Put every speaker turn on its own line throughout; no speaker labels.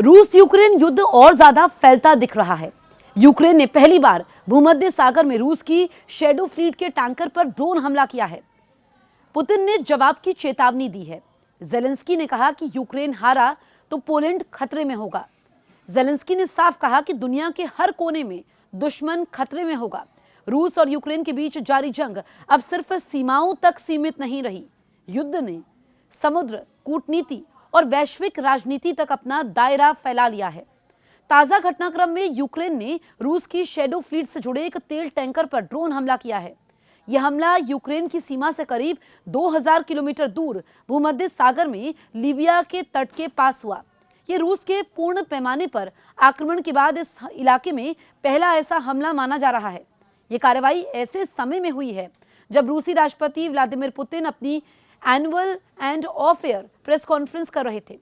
रूस यूक्रेन युद्ध और ज्यादा फैलता दिख रहा है। यूक्रेन ने पहली बार भूमध्य सागर में रूस की शैडो फ्लीट के टैंकर पर ड्रोन हमला किया है। पुतिन ने जवाब की चेतावनी दी है। जेलेंस्की ने कहा कि यूक्रेन हारा तो पोलैंड खतरे में होगा। जेलेंस्की ने साफ कहा कि दुनिया के हर कोने में दुश्मन खतरे में होगा। रूस और यूक्रेन के बीच जारी जंग अब सिर्फ सीमाओं तक सीमित नहीं रही। युद्ध ने समुद्र, कूटनीति और वैश्विक राजनीति तक अपना दायरा फैला लिया है। ताजा घटनाक्रम में यूक्रेन ने रूस की शैडो फ्लीट से जुड़े एक तेल टैंकर पर ड्रोन हमला किया है। यह हमला यूक्रेन की सीमा से करीब 2000 किलोमीटर दूर भूमध्य सागर में लीबिया के तट के पास हुआ। यह रूस के पूर्ण पैमाने पर आक्रमण के बाद इस इलाके में पहला ऐसा हमला माना जा रहा है। यह कार्रवाई ऐसे समय में हुई है जब रूसी राष्ट्रपति व्लादिमीर पुतिन अपनी annual end of air press conference कर रहे थे।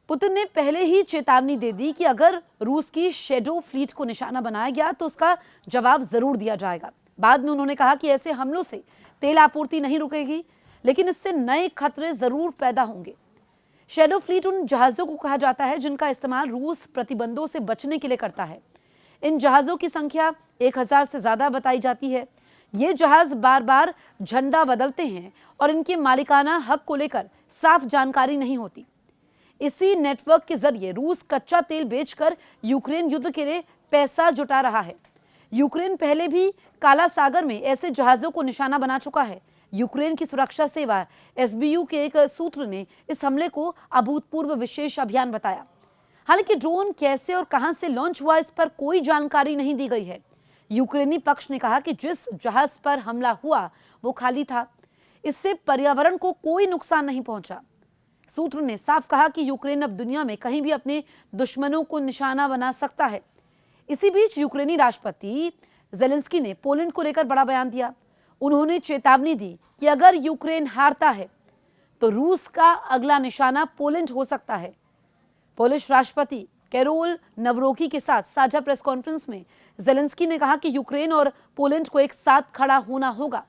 पुतिन ने पहले ही चेतावनी दे दी कि अगर रूस की शैडो फ्लीट को निशाना बनाया गया तो उसका जवाब जरूर दिया जाएगा। बाद में उन्होंने कहा कि ऐसे हमलों से तेल आपूर्ति नहीं रुकेगी, लेकिन इससे नए खतरे जरूर पैदा होंगे। शैडो फ्लीट उन जहाजों को कहा जाता है जिनका इस्तेमाल रूस प्रतिबंधों से बचने के लिए करता है। इन जहाजों की संख्या 1000 से ज्यादा बताई जाती है। ये जहाज बार बार झंडा बदलते हैं और इनके मालिकाना हक को लेकर साफ जानकारी नहीं होती। इसी नेटवर्क के जरिए रूस कच्चा तेल बेचकर यूक्रेन युद्ध के लिए पैसा जुटा रहा है। यूक्रेन पहले भी काला सागर में ऐसे जहाजों को निशाना बना चुका है। यूक्रेन की सुरक्षा सेवा एसबीयू के एक सूत्र ने इस हमले को अभूतपूर्व विशेष अभियान बताया। हालांकि ड्रोन कैसे और कहां से लॉन्च हुआ इस पर कोई जानकारी नहीं दी गई है। यूक्रेनी पक्ष ने कहा कि जिस जहाज पर हमला हुआ वो खाली था। इससे पर्यावरण को कोई नुकसान नहीं पहुंचा। सूत्र ने साफ कहा कि यूक्रेन अब दुनिया में कहीं भी अपने दुश्मनों को निशाना बना सकता है। इसी बीच यूक्रेनी राष्ट्रपति जेलेंस्की ने पोलैंड को लेकर बड़ा बयान दिया। उन्होंने चेतावनी दी कि अगर यूक्रेन हारता है तो रूस का अगला निशाना पोलैंड हो सकता है। पोलिश राष्ट्रपति कैरोल नवरोकी के साथ साझा प्रेस कॉन्फ्रेंस में जेलेंस्की ने कहा कि यूक्रेन और पोलैंड को एक साथ खड़ा होना होगा।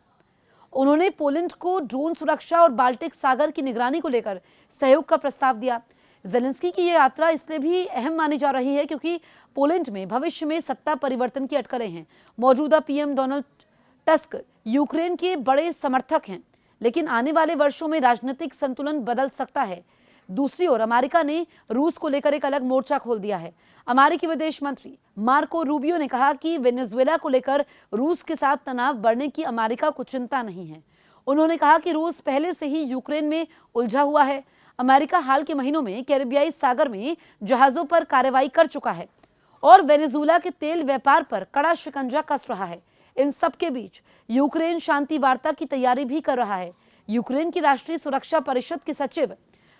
उन्होंने पोलैंड को ड्रोन सुरक्षा और बाल्टिक सागर की निगरानी को लेकर सहयोग का प्रस्ताव दिया। जेलेंस्की की यह यात्रा इसलिए भी अहम मानी जा रही है क्योंकि पोलैंड में भविष्य में सत्ता परिवर्तन की अटकलें हैं। मौजूदा पीएम डोनाल्ड टस्क यूक्रेन के बड़े समर्थक हैं, लेकिन आने वाले वर्षों में राजनीतिक संतुलन बदल सकता है। दूसरी ओर अमेरिका ने रूस को लेकर एक अलग मोर्चा खोल दिया है। अमेरिकी विदेश मंत्री मार्को रूबियो ने कहा कि वेनेजुएला को लेकर रूस के साथ तनाव बढ़ने की अमेरिका को चिंता नहीं है। उन्होंने कहा कि रूस पहले से ही यूक्रेन में उलझा हुआ है। अमेरिका हाल के महीनों में कैरिबियाई सागर में जहाजों पर कार्रवाई कर चुका है और वेनेजुएला के तेल व्यापार पर कड़ा शिकंजा कस रहा है। इन सब के बीच यूक्रेन शांति वार्ता की तैयारी भी कर रहा है। यूक्रेन की राष्ट्रीय सुरक्षा परिषद के सचिव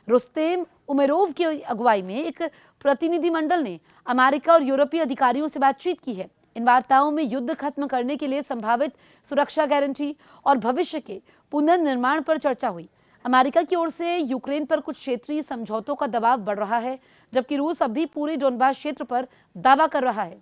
रुस्तेम उमेरोव की अगुवाई में एक प्रतिनिधिमंडल ने अमेरिका और यूरोपीय अधिकारियों से बातचीत की है। इन वार्ताओं में युद्ध खत्म करने के लिए संभावित सुरक्षा गारंटी और भविष्य के पुनर्निर्माण पर चर्चा हुई। अमेरिका की ओर से यूक्रेन पर कुछ क्षेत्रीय समझौतों का दबाव बढ़ रहा है, जबकि रूस अब भी पूरे डोनबास क्षेत्र पर दावा कर रहा है।